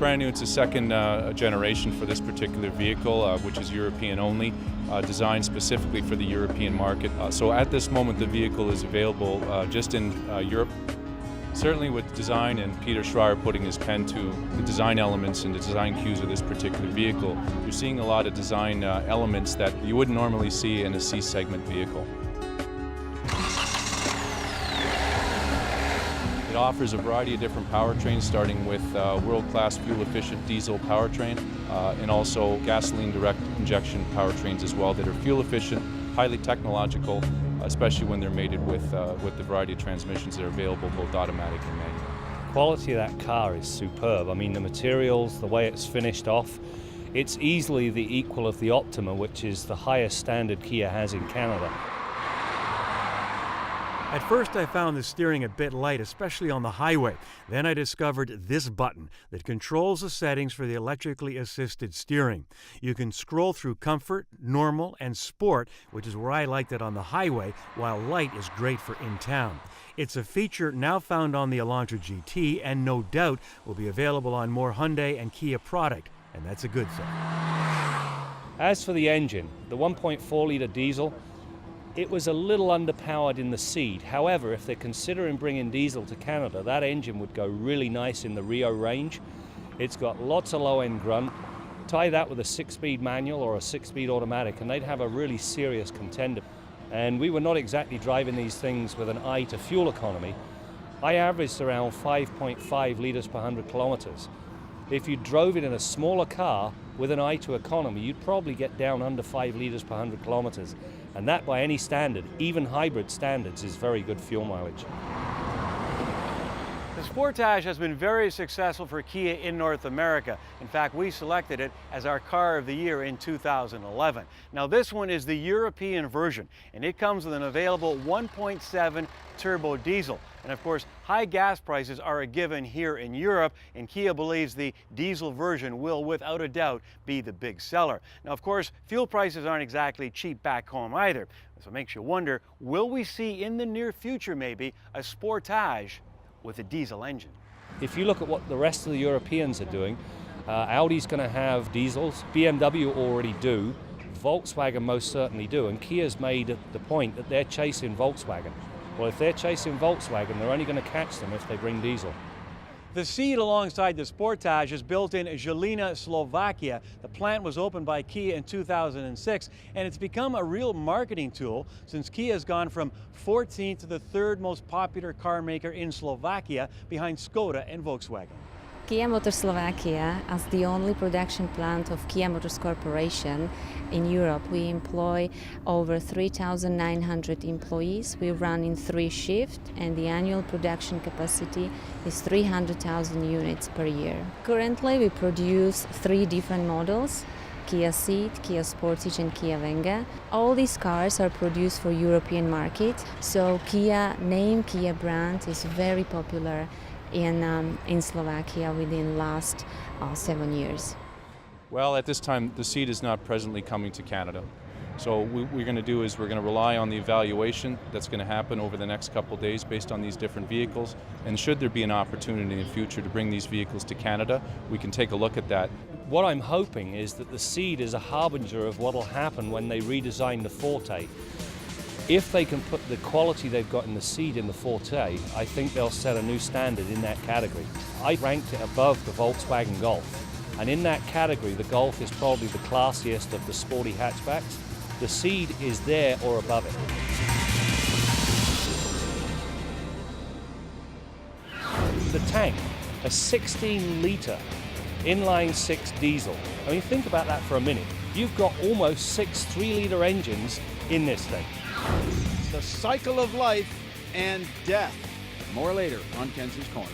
brand new. It's a second generation for this particular vehicle, which is European only, designed specifically for the European market. So at this moment, the vehicle is available just in Europe. Certainly with design and Peter Schreier putting his pen to the design elements and the design cues of this particular vehicle, you're seeing a lot of design elements that you wouldn't normally see in a C-segment vehicle. It offers a variety of different powertrains, starting with world-class fuel-efficient diesel powertrain and also gasoline direct injection powertrains as well that are fuel-efficient, highly technological, especially when they're mated with the variety of transmissions that are available, both automatic and manual. Quality of that car is superb. I mean, the materials, the way it's finished off, it's easily the equal of the Optima, which is the highest standard Kia has in Canada. At first I found the steering a bit light, especially on the highway. Then I discovered this button that controls the settings for the electrically assisted steering. You can scroll through Comfort, Normal, and Sport, which is where I liked it on the highway, while Light is great for in town. It's a feature now found on the Elantra GT and no doubt will be available on more Hyundai and Kia product, and that's a good thing. As for the engine, the 1.4-litre diesel, it was a little underpowered in the Cee'd. However, if they're considering bringing diesel to Canada, that engine would go really nice in the Rio range. It's got lots of low-end grunt. Tie that with a 6-speed manual or a 6-speed automatic, and they'd have a really serious contender. And we were not exactly driving these things with an eye to fuel economy. I averaged around 5.5 litres per 100 kilometres. If you drove it in a smaller car with an eye to economy, you'd probably get down under 5 litres per 100 kilometres. And that, by any standard, even hybrid standards, is very good fuel mileage. The Sportage has been very successful for Kia in North America. In fact, we selected it as our car of the year in 2011. Now this one is the European version, and it comes with an available 1.7 turbo diesel. And of course, high gas prices are a given here in Europe, and Kia believes the diesel version will, without a doubt, be the big seller. Now, of course, fuel prices aren't exactly cheap back home either. So it makes you wonder, will we see in the near future maybe a Sportage with a diesel engine? If you look at what the rest of the Europeans are doing, Audi's going to have diesels, BMW already do, Volkswagen most certainly do, and Kia's made the point that they're chasing Volkswagen. Well, if they're chasing Volkswagen, they're only going to catch them if they bring diesel. The Cee'd alongside the Sportage is built in Žilina, Slovakia. The plant was opened by Kia in 2006, and it's become a real marketing tool since Kia has gone from 14th to the 3rd most popular car maker in Slovakia behind Škoda and Volkswagen. Kia Motors Slovakia, as the only production plant of Kia Motors Corporation in Europe, we employ over 3,900 employees. We run in 3 shifts, and the annual production capacity is 300,000 units per year. Currently, we produce 3 different models: Kia Cee'd, Kia Sportage, and Kia Venga. All these cars are produced for European market, so Kia name, Kia brand is very popular in Slovakia within the last 7 years. Well, at this time, the Cee'd is not presently coming to Canada. So what we're going to do is we're going to rely on the evaluation that's going to happen over the next couple of days based on these different vehicles. And should there be an opportunity in the future to bring these vehicles to Canada, we can take a look at that. What I'm hoping is that the Cee'd is a harbinger of what will happen when they redesign the Forte. If they can put the quality they've got in the Cee'd in the Forte, I think they'll set a new standard in that category. I ranked it above the Volkswagen Golf, and in that category the Golf is probably the classiest of the sporty hatchbacks. The Cee'd is there or above it. The tank, a 16-litre inline-6 diesel. I mean, think about that for a minute. You've got almost 6 3-litre engines in this thing. The cycle of life and death. More later on Kensing's Corner.